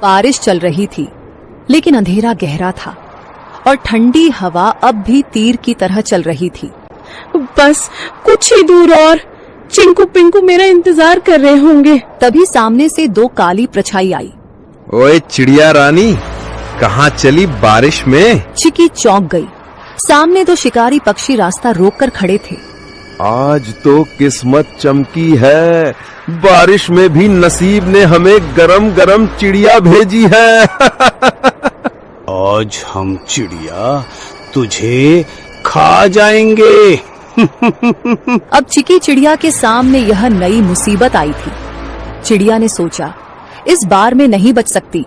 बारिश चल रही थी, लेकिन अंधेरा गहरा था और ठंडी हवा अब भी तीर की तरह चल रही थी। बस कुछ ही दूर और चिंकू पिंकू मेरा इंतजार कर रहे होंगे। तभी सामने से दो काली परछाई आई। ओए चिड़िया रानी, कहाँ चली बारिश में? चिकी चौंक गई। सामने दो शिकारी पक्षी रास्ता रोककर खड़े थे। आज तो किस्मत चमकी है, बारिश में भी नसीब ने हमें गरम गरम चिड़िया भेजी है। आज हम चिड़िया तुझे खा जाएंगे। अब चिकी चिड़िया के सामने यह नई मुसीबत आई थी। चिड़िया ने सोचा, इस बार में नहीं बच सकती,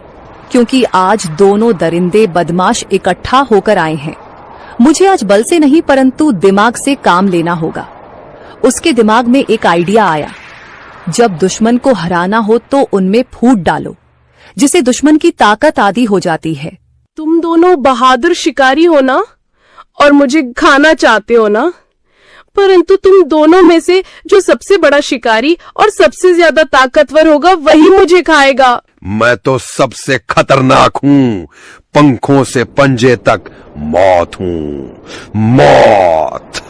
क्योंकि आज दोनों दरिंदे बदमाश इकट्ठा होकर आए हैं। मुझे आज बल से नहीं परंतु दिमाग से काम लेना होगा। उसके दिमाग में एक आइडिया आया। जब दुश्मन को हराना हो तो उनमें फूट डालो, जिसे दुश्मन की ताकत आदि हो जाती है। तुम दोनों बहादुर शिकारी हो ना, और मुझे खाना चाहते हो ना, परंतु तुम दोनों में से जो सबसे बड़ा शिकारी और सबसे ज्यादा ताकतवर होगा वही मुझे खाएगा। मैं तो सबसे खतरनाक हूँ, पंखों से पंजे तक मौत हूँ, मौत।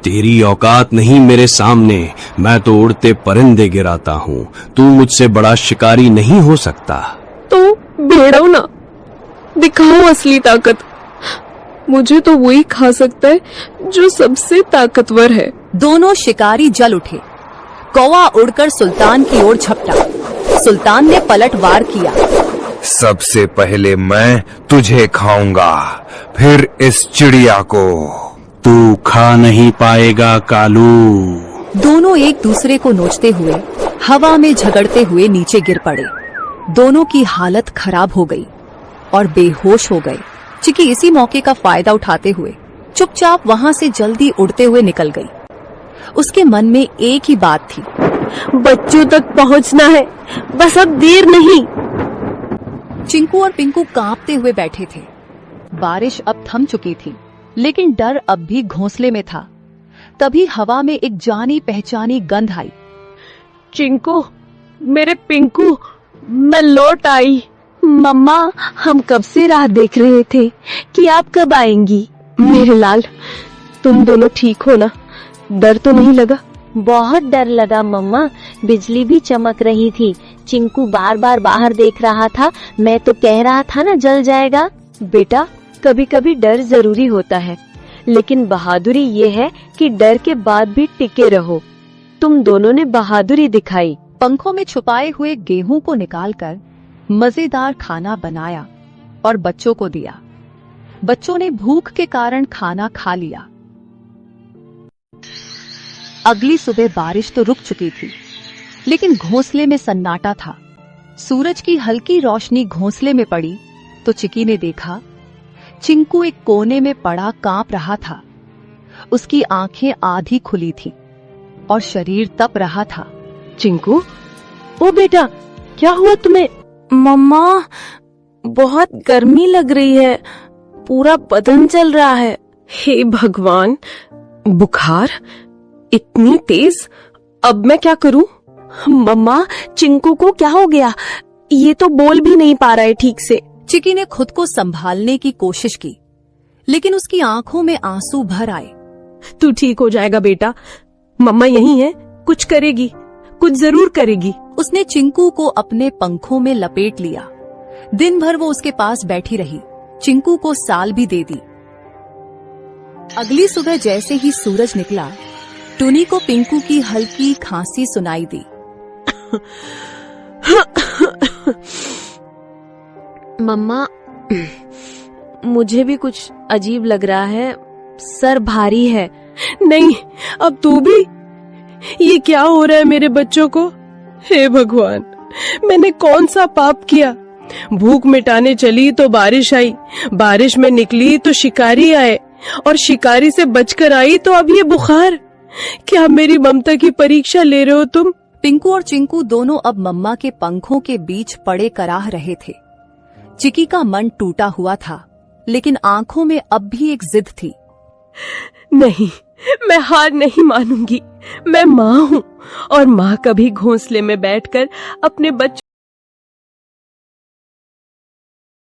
तेरी औकात नहीं मेरे सामने, मैं तो उड़ते परिंदे गिराता हूँ। तू मुझसे बड़ा शिकारी नहीं हो सकता। तो भेड़ो ना, दिखाओ असली ताकत। मुझे तो वही खा सकता है जो सबसे ताकतवर है। दोनों शिकारी जल उठे। कौवा उड़कर सुल्तान की ओर झपटा। सुल्तान ने पलटवार किया। सबसे पहले मैं तुझे खाऊंगा, फिर इस चिड़िया को। तू खा नहीं पाएगा कालू। दोनों एक दूसरे को नोचते हुए हवा में झगड़ते हुए नीचे गिर पड़े। दोनों की हालत खराब हो गई और बेहोश हो गए। चिकी इसी मौके का फायदा उठाते हुए चुपचाप वहां से जल्दी उड़ते हुए निकल गई। उसके मन में एक ही बात थी, बच्चों तक पहुंचना है, बस अब देर नहीं। चिंकू और पिंकू कांपते हुए बैठे थे। बारिश अब थम चुकी थी, लेकिन डर अब भी घोंसले में था। तभी हवा में एक जानी पहचानी गंध आई। चिंकू, मेरे पिंकू, मैं लौट आई। मम्मा, हम कब से राह देख रहे थे कि आप कब आएंगी। मेरे लाल, तुम दोनों ठीक हो ना? डर तो नहीं लगा? बहुत डर लगा मम्मा, बिजली भी चमक रही थी। चिंकू बार बार बाहर देख रहा था। मैं तो कह रहा था ना जल जाएगा। बेटा, कभी कभी डर जरूरी होता है, लेकिन बहादुरी ये है कि डर के बाद भी टिके रहो। तुम दोनों ने बहादुरी दिखाई। पंखों में छुपाए हुए गेहूं को निकालकर मजेदार खाना बनाया और बच्चों को दिया। बच्चों ने भूख के कारण खाना खा लिया। अगली सुबह बारिश तो रुक चुकी थी, लेकिन घोंसले में सन्नाटा था। सूरज की हल्की रोशनी घोंसले में पड़ी तो चिकी ने देखा, चिंकू एक कोने में पड़ा कांप रहा था। उसकी आंखें आधी खुली थीं और शरीर तप रहा था। चिंकू, ओ बेटा, क्या हुआ तुम्हें? मम्मा, बहुत गर्मी लग रही है, पूरा बदन जल रहा है। हे भगवान, बुखार इतनी तेज, अब मैं क्या करूं? मम्मा, चिंकू को क्या हो गया? ये तो बोल भी नहीं पा रहा है ठीक से। चिकी ने खुद को संभालने की कोशिश की, लेकिन उसकी आंखों में आंसू भर आए। तू ठीक हो जाएगा बेटा, मम्मा यही है, कुछ करेगी, कुछ जरूर करेगी। उसने चिंकू को अपने पंखों में लपेट लिया। दिन भर वो उसके पास बैठी रही, चिंकू को साल भी दे दी। अगली सुबह जैसे ही सूरज निकला, टुनी को पिंकू की हल्की खांसी सुनाई दी। मम्मा, मुझे भी कुछ अजीब लग रहा है, सर भारी है। नहीं, अब तू भी? ये क्या हो रहा है मेरे बच्चों को? हे भगवान, मैंने कौन सा पाप किया? भूख मिटाने चली तो बारिश आई, बारिश में निकली तो शिकारी आए, और शिकारी से बचकर आई तो अब ये बुखार। क्या मेरी ममता की परीक्षा ले रहे हो तुम? पिंकू और चिंकू दोनों अब मम्मा के पंखों के बीच पड़े कराह रहे थे। चिकी का मन टूटा हुआ था, लेकिन आंखों में अब भी एक जिद थी। नहीं, मैं हार नहीं मानूंगी। मैं माँ हूँ, और माँ कभी घोंसले में बैठकर अपने बच्चों